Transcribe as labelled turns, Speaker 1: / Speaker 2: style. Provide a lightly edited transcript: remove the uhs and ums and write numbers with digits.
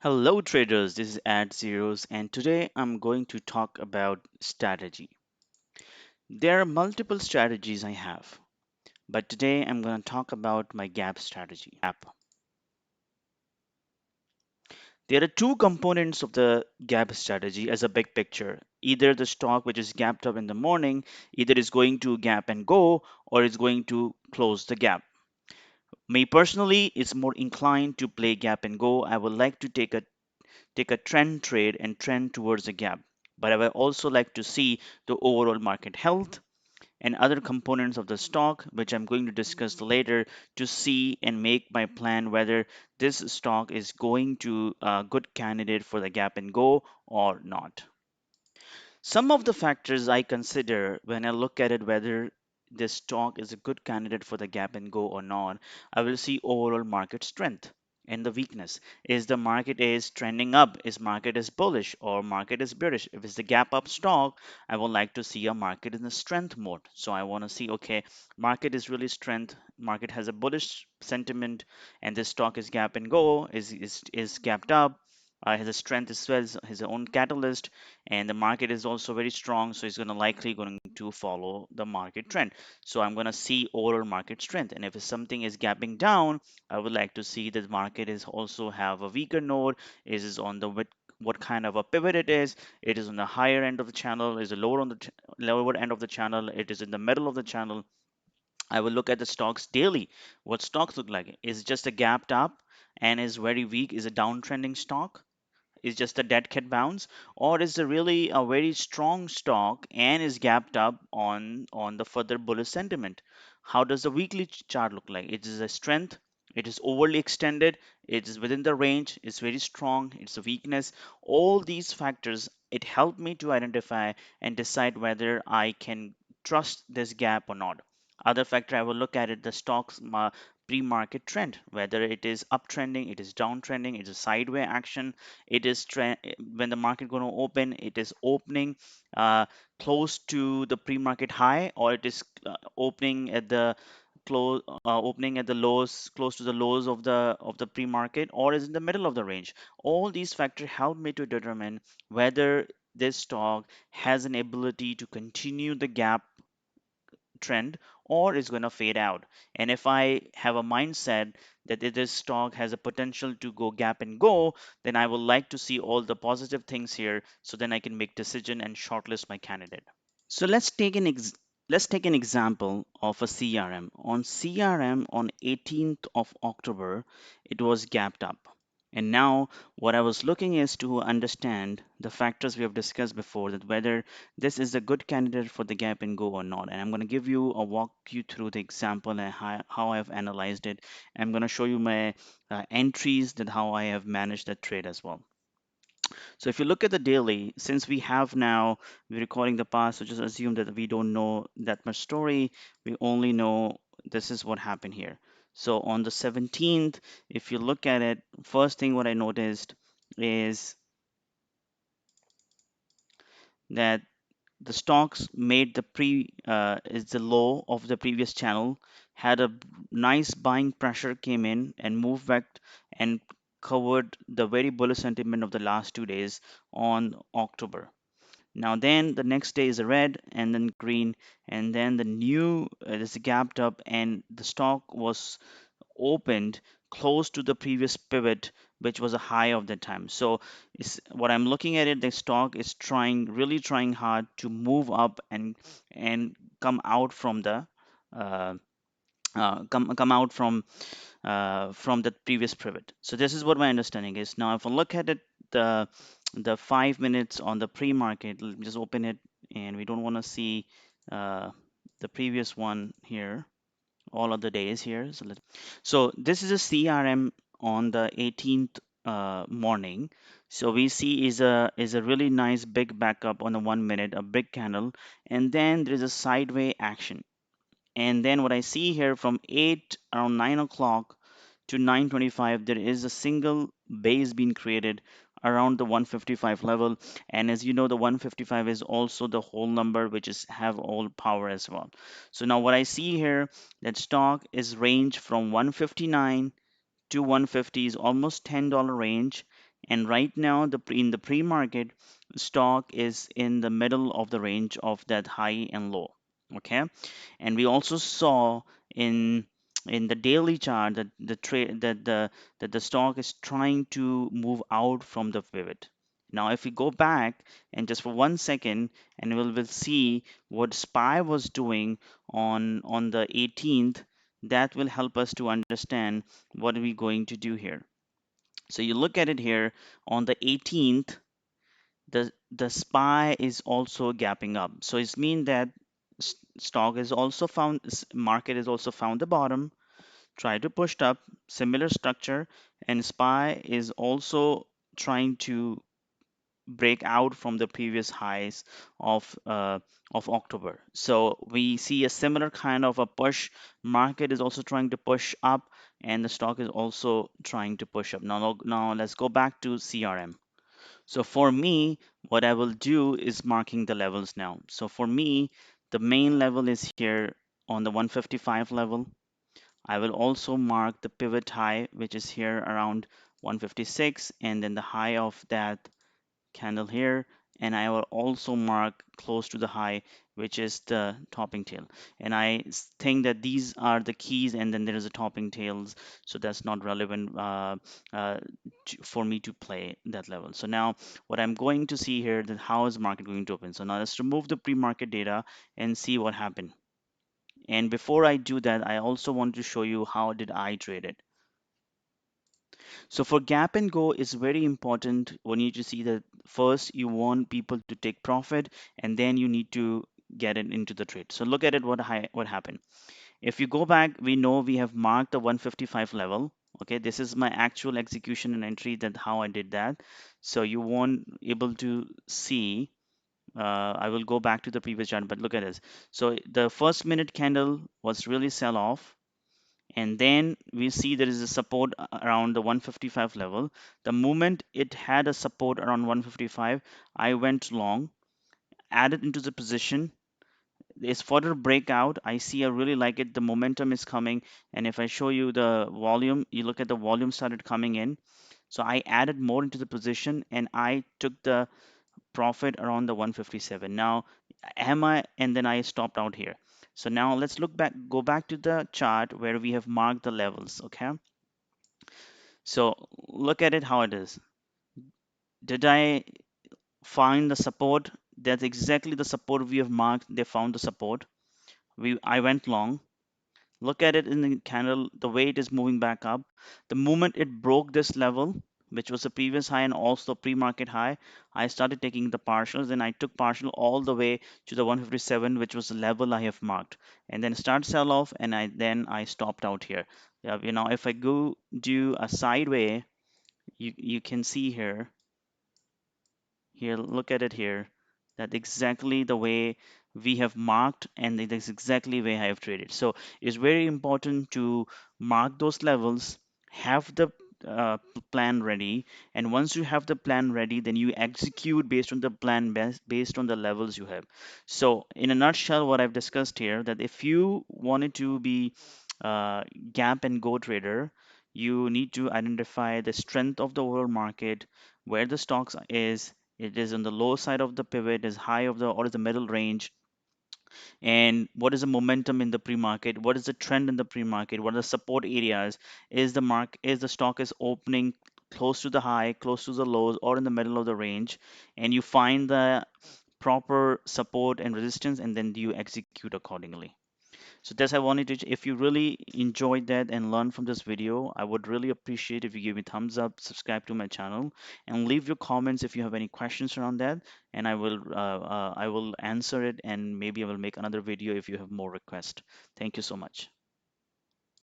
Speaker 1: Hello traders, this is Ad Zeros and today I'm going to talk about strategy. There are multiple strategies I have, but today I'm going to talk about my gap strategy. There are two components of the gap strategy as a big picture. Either the stock which is gapped up in the morning, either is going to gap and go or is going to close the gap. Me personally is more inclined to play gap and go. I would like to take a trend trade and trend towards a gap. But I would also like to see the overall market health and other components of the stock, which I'm going to discuss later, to see and make my plan whether this stock is going to a good candidate for the gap and go or not. Some of the factors I consider when I look at it whether this stock is a good candidate for the gap and go or not, I will see overall market strength and the weakness. Is the market is trending up? Is market is bullish or market is bearish? If it's the gap up stock, I would like to see a market in the strength mode. So I want to see, okay, market is really strength, market has a bullish sentiment, and this stock is gap and go, is gapped up, has a strength as well, has own catalyst, and the market is also very strong, so it's going to likely going to follow the market trend. So I'm going to see overall market strength, and if something is gapping down, I would like to see that market is also have a weaker node. Is on the what kind of a pivot it is on the higher end of the channel, is it lower on the lower end of the channel, it is in the middle of the channel. I will look at the stocks daily. What stocks look like? Is it just a gapped up and is very weak? Is a downtrending stock? Is just a dead cat bounce, or is it really a very strong stock and is gapped up on the further bullish sentiment? How does the weekly chart look like? It is a strength, it is overly extended, it is within the range, it's very strong, it's a weakness. All these factors, it helped me to identify and decide whether I can trust this gap or not. Other factor I will look at it, the stocks pre-market trend, whether it is uptrending, it is downtrending, it is sideways action, it is when the market going to open, it is opening uh, close to the pre-market high, or it is opening at the opening at the lows, close to the lows of the pre-market, or is in the middle of the range. All these factors help me to determine whether this stock has an ability to continue the gap trend or is going to fade out. And if I have a mindset that this stock has a potential to go gap and go, then I would like to see all the positive things here so then I can make decision and shortlist my candidate. So let's take an example of a CRM. On CRM on 18th of October, it was gapped up. And now what I was looking is to understand the factors we have discussed before, that whether this is a good candidate for the gap and go or not. And I'm going to give you a walk you through the example and how I've analyzed it. I'm going to show you my entries, that how I have managed that trade as well. So if you look at the daily, since we have now, we're recording the past, so just assume that we don't know that much story. We only know this is what happened here. So on the 17th, if you look at it, first thing what I noticed is that the stocks made the is the low of the previous channel, had a nice buying pressure came in and moved back and covered the very bullish sentiment of the last 2 days on October. Now then the next day is a red and then green, and then the new is gapped up and the stock was opened close to the previous pivot, which was a high of the time. So what I'm looking at it, the stock is trying, really trying hard to move up and come out from the uh, come out from the previous pivot. So this is what my understanding is. Now, if I look at it, the 5 minutes on the pre-market, let me just open it, and we don't want to see uh, the previous one here, all of the days here. So this is a CRM on the 18th morning. So we see is a really nice big backup on the 1 minute, a big candle, and then there is a sideway action. And then what I see here from 8 around 9 o'clock to 9:25, there is a single base being created around the 155 level. And as you know, the 155 is also the whole number, which is have all power as well. So now what I see here, that stock is range from 159 to 150 is almost $10 range. And right now, in the pre-market, stock is in the middle of the range of that high and low. Okay, and we also saw in the daily chart that the trade that the stock is trying to move out from the pivot. Now, if we go back and just for 1 second, and we'll see what SPY was doing on the 18th, that will help us to understand what are we going to do here. So you look at it here on the 18th, the SPY is also gapping up. So it's mean that stock is also found, market is also found the bottom, try to push up, similar structure, and SPY is also trying to break out from the previous highs of October. So we see a similar kind of a push. Market is also trying to push up, and the stock is also trying to push up. Now let's go back to CRM. So for me, what I will do is marking the levels now. So for me, the main level is here on the 155 level. I will also mark the pivot high, which is here around 156, and then the high of that candle here, and I will also mark close to the high, which is the topping tail. And I think that these are the keys, and then there is a topping tails, so that's not relevant uh, for me to play that level. So now what I'm going to see here, that how is market going to open. So now let's remove the pre-market data and see what happened. And before I do that, I also want to show you how did I trade it. So for gap and go is very important when you to see that first you want people to take profit, and then you need to get it into the trade. So look at it what happened. If you go back, we know we have marked the 155 level. Okay, this is my actual execution and entry, that how I did that. So you won't able to see. I will go back to the previous chart, but look at this. So the first minute candle was really sell off, and then we see there is a support around the 155 level. The moment it had a support around 155, I went long, added into the position. It's further breakout. I see, I really like it, the momentum is coming. And if I show you the volume, you look at the volume started coming in, so I added more into the position and I took the profit around the 157. Now am I, and then I stopped out here. So now let's look back, go back to the chart where we have marked the levels. Okay, so look at it how it is. Did I find the support? That's exactly the support we have marked. They found the support. I went long. Look at it in the candle, the way it is moving back up. The moment it broke this level, which was the previous high and also pre-market high, I started taking the partials, and I took partial all the way to the 157, which was the level I have marked. And then start sell off, and I stopped out here. Yeah, if I go do a sideway, you can see here, look at it here, that exactly the way we have marked, and it is exactly the way I have traded. So it's very important to mark those levels, have the plan ready, and once you have the plan ready, then you execute based on the plan, based on the levels you have. So in a nutshell, what I've discussed here, that if you wanted to be uh, gap and go trader, you need to identify the strength of the overall market, where the stocks is, it is on the low side of the pivot, is high of the or is the middle range, and what is the momentum in the pre-market, what is the trend in the pre-market, what are the support areas, is the stock is opening close to the high, close to the lows, or in the middle of the range, and you find the proper support and resistance, and then you execute accordingly. So that's I wanted to. If you really enjoyed that and learned from this video, I would really appreciate if you give me thumbs up, subscribe to my channel, and leave your comments if you have any questions around that. And I will answer it, and maybe I will make another video if you have more requests. Thank you so much.